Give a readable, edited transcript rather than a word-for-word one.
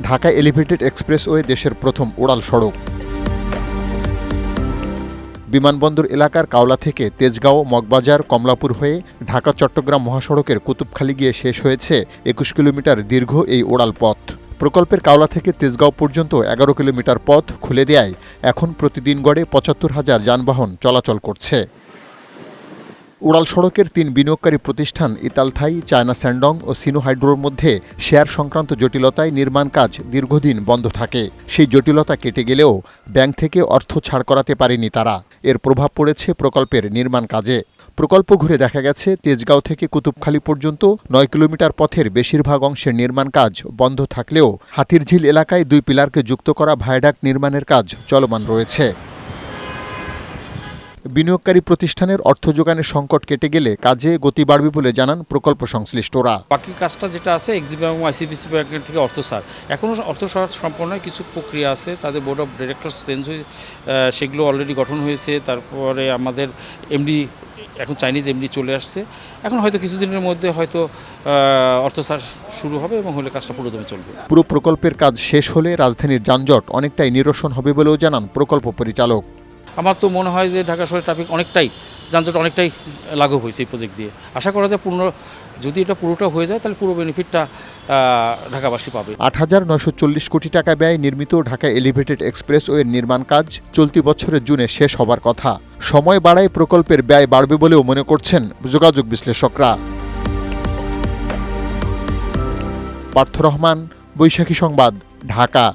Dhaka elevated expressway দেশের প্রথম উড়াল সড়ক। বিমানবন্দর এলাকার কাওলা থেকে তেজগাঁও, মগবাজার, কমলাপুর হয়ে ঢাকা চট্টগ্রাম মহাসড়কের কুতুবখালী গিয়ে শেষ হয়েছে ২১ কিলোমিটার দীর্ঘ এই উড়াল পথ। প্রকল্পের কাওলা থেকে তেজগাঁও পর্যন্ত ১১ কিলোমিটার পথ খুলে দেয়ায় এখন প্রতিদিন গড়ে ৭৫,০০০ যানবাহন চলাচল করছে। উড়াল সড়কের ৩ বিনিয়োগকারী প্রতিষ্ঠান ইতালথাই, চায়না স্যান্ডং ও সিনো হাইড্রোর মধ্যে শেয়ার সংক্রান্ত জটিলতায় নির্মাণ কাজ দীর্ঘদিন বন্ধ থাকে। সেই জটিলতা কেটে গেলেও ব্যাংক থেকে অর্থ ছাড় করাতে পারেনি তারা। এর প্রভাব পড়েছে প্রকল্পের নির্মাণ কাজে। প্রকল্প ঘুরে দেখা গেছে তেজগাঁও থেকে কুতুবখালী পর্যন্ত ৯ কিলোমিটার পথের বেশিরভাগ অংশের নির্মাণ কাজ বন্ধ থাকলেও হাতিরঝিল এলাকায় ২ পিলারকে যুক্ত করা ভায়াডাক্ট নির্মাণের কাজ চলমান রয়েছে। বিনিয়োগকারী প্রতিষ্ঠানের অর্থ যোগানের সংকট কেটে গেলে কাজে গতি বাড়বে বলে জানান প্রকল্প সংশ্লিষ্টরা। বাকি কাজটা যেটা আছে এক্সিম এবং আইসিবিসি ব্যাংকের থেকে অর্থ সার, এখনও অর্থ সার সম্পন্ন কিছু প্রক্রিয়া আছে, তাদের বোর্ড অফ ডিরেক্টরস চেঞ্জ হয়ে সেগুলো অলরেডি গঠন হয়েছে। তারপরে আমাদের এমডি এখন চাইনিজ এমডি চলে আসছে। এখন হয়তো কিছুদিনের মধ্যে হয়তো অর্থ সার শুরু হবে এবং হলে কাজটা পুরোদমে চলবে। পুরো প্রকল্পের কাজ শেষ হলে রাজধানীর যানজট অনেকটাই নিরসন হবে বলেও জানান প্রকল্প পরিচালক। আমার তো মনে হয় যে ঢাকা শহরের ট্রাফিক অনেকটাই, যানজট অনেকটাই লাঘব হয়েছে এই প্রজেক্ট দিয়ে। আশা করা যায় যদি এটা পুরোটা হয়ে যায় তাহলে পুরো বেনিফিটটা ঢাকাবাসী পাবে। ৮,৯৪০ কোটি টাকা ব্যয়ে নির্মিত ঢাকা এলিভেটেড এক্সপ্রেসওয়ের নির্মাণ কাজ চলতি বছরের জুনে শেষ হবার কথা। সময় বাড়ায় প্রকল্পের ব্যয় বাড়বে বলেও মনে করছেন যোগাযোগ বিশ্লেষকরা। পার্থ রহমান, বৈশাখী সংবাদ, ঢাকা।